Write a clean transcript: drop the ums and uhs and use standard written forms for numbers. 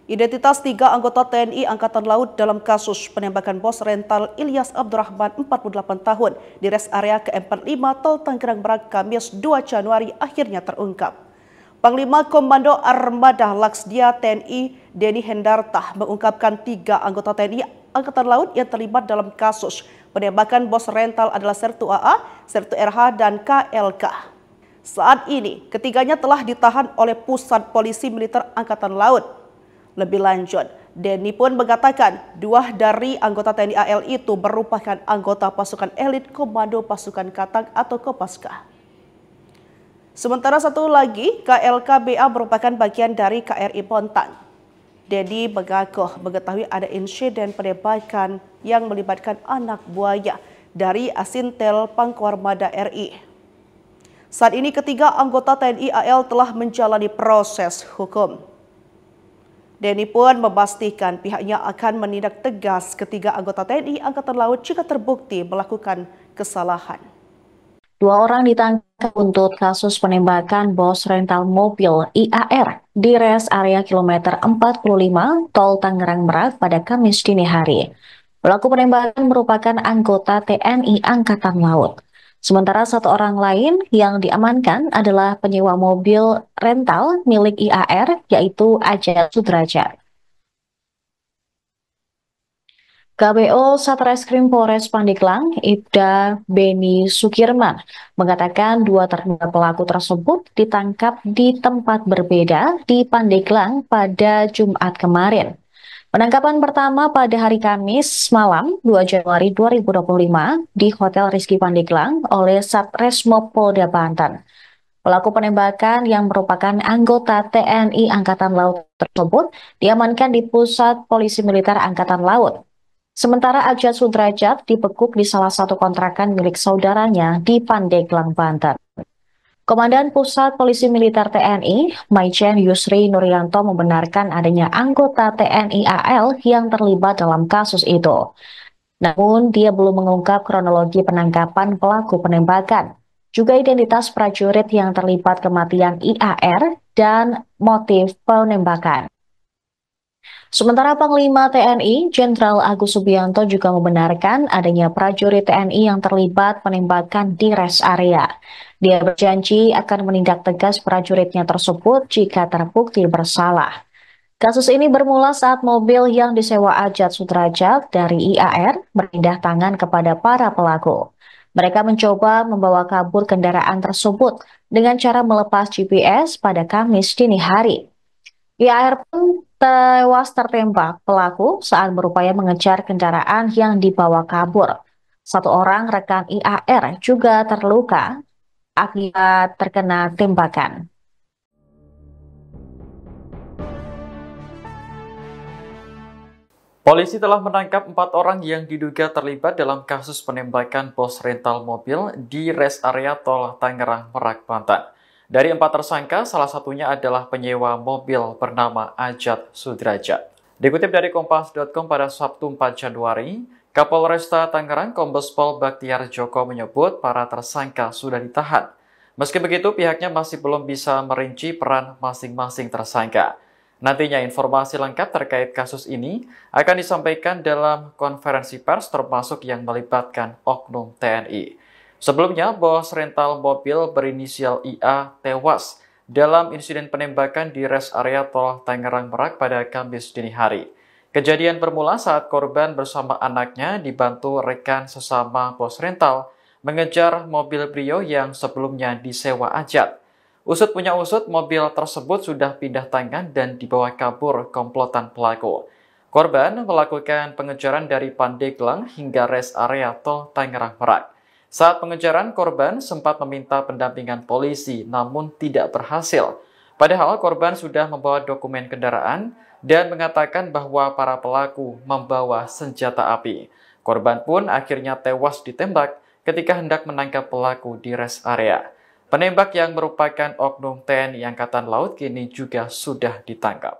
Identitas 3 anggota TNI Angkatan Laut dalam kasus penembakan bos rental Ilyas Abdurrahman 48 tahun di res area KM45 Tol Tangerang Merak Kamis 2 Januari akhirnya terungkap. Panglima Komando Armada Laksdia TNI Denny Hendarta mengungkapkan 3 anggota TNI Angkatan Laut yang terlibat dalam kasus penembakan bos rental adalah Sertu AA, Sertu RH, dan KLK. Saat ini, ketiganya telah ditahan oleh Pusat Polisi Militer Angkatan Laut. Lebih lanjut, Denny pun mengatakan 2 dari anggota TNI AL itu merupakan anggota pasukan elit Komando Pasukan Katang atau Kopaska. Sementara satu lagi, KLKBA merupakan bagian dari KRI Pontang. Denny mengaku mengetahui ada insiden penembakan yang melibatkan anak buaya dari Asintel Pangkuarmada RI. Saat ini ketiga anggota TNI AL telah menjalani proses hukum. Denny pun memastikan pihaknya akan menindak tegas ketiga anggota TNI Angkatan Laut jika terbukti melakukan kesalahan. 2 orang ditangkap untuk kasus penembakan bos rental mobil IAR di res area kilometer 45 Tol Tangerang Merak pada Kamis dini hari. Pelaku penembakan merupakan anggota TNI Angkatan Laut. Sementara 1 orang lain yang diamankan adalah penyewa mobil rental milik IAR, yaitu Ajat Sudrajat. KBO Satreskrim Polres Pandeglang, Ibda Beni Sukirman, mengatakan 2 terduga pelaku tersebut ditangkap di tempat berbeda di Pandeglang pada Jumat kemarin. Penangkapan pertama pada hari Kamis malam 2 Januari 2025 di Hotel Rizky Pandeglang oleh Satreskrim Polda Banten. Pelaku penembakan yang merupakan anggota TNI Angkatan Laut tersebut diamankan di Pusat Polisi Militer Angkatan Laut. Sementara Ajat Sudrajat dibekuk di salah satu kontrakan milik saudaranya di Pandeglang, Banten. Komandan Pusat Polisi Militer TNI, Maijen Yusri Nuryanto membenarkan adanya anggota TNI AL yang terlibat dalam kasus itu. Namun, dia belum mengungkap kronologi penangkapan pelaku penembakan, juga identitas prajurit yang terlibat kematian IAR dan motif penembakan. Sementara Panglima TNI, Jenderal Agus Subianto juga membenarkan adanya prajurit TNI yang terlibat penembakan di res area. Dia berjanji akan menindak tegas prajuritnya tersebut jika terbukti bersalah. Kasus ini bermula saat mobil yang disewa Ajat Sudrajat dari IAR berpindah tangan kepada para pelaku. Mereka mencoba membawa kabur kendaraan tersebut dengan cara melepas GPS pada Kamis dini hari. IAR pun tewas tertembak pelaku saat berupaya mengejar kendaraan yang dibawa kabur. 1 orang rekan IAR juga terluka akibat terkena tembakan. Polisi telah menangkap 4 orang yang diduga terlibat dalam kasus penembakan bos rental mobil di res area Tol Tangerang Merak, Banten. Dari 4 tersangka, salah satunya adalah penyewa mobil bernama Ajat Sudrajat. Dikutip dari Kompas.com pada Sabtu 4 Januari, Kapolresta Tangerang Kombes Pol Baktiar Joko menyebut para tersangka sudah ditahan. Meski begitu, pihaknya masih belum bisa merinci peran masing-masing tersangka. Nantinya informasi lengkap terkait kasus ini akan disampaikan dalam konferensi pers termasuk yang melibatkan oknum TNI. Sebelumnya, bos rental mobil berinisial IA tewas dalam insiden penembakan di res area Tol Tangerang Merak pada Kamis dini hari. Kejadian bermula saat korban bersama anaknya dibantu rekan sesama bos rental mengejar mobil Brio yang sebelumnya disewa Ajat. Usut punya usut, mobil tersebut sudah pindah tangan dan dibawa kabur komplotan pelaku. Korban melakukan pengejaran dari Pandeglang hingga res area Tol Tangerang Merak. Saat pengejaran, korban sempat meminta pendampingan polisi namun tidak berhasil. Padahal korban sudah membawa dokumen kendaraan dan mengatakan bahwa para pelaku membawa senjata api. Korban pun akhirnya tewas ditembak ketika hendak menangkap pelaku di res area. Penembak yang merupakan oknum TNI Angkatan Laut kini juga sudah ditangkap.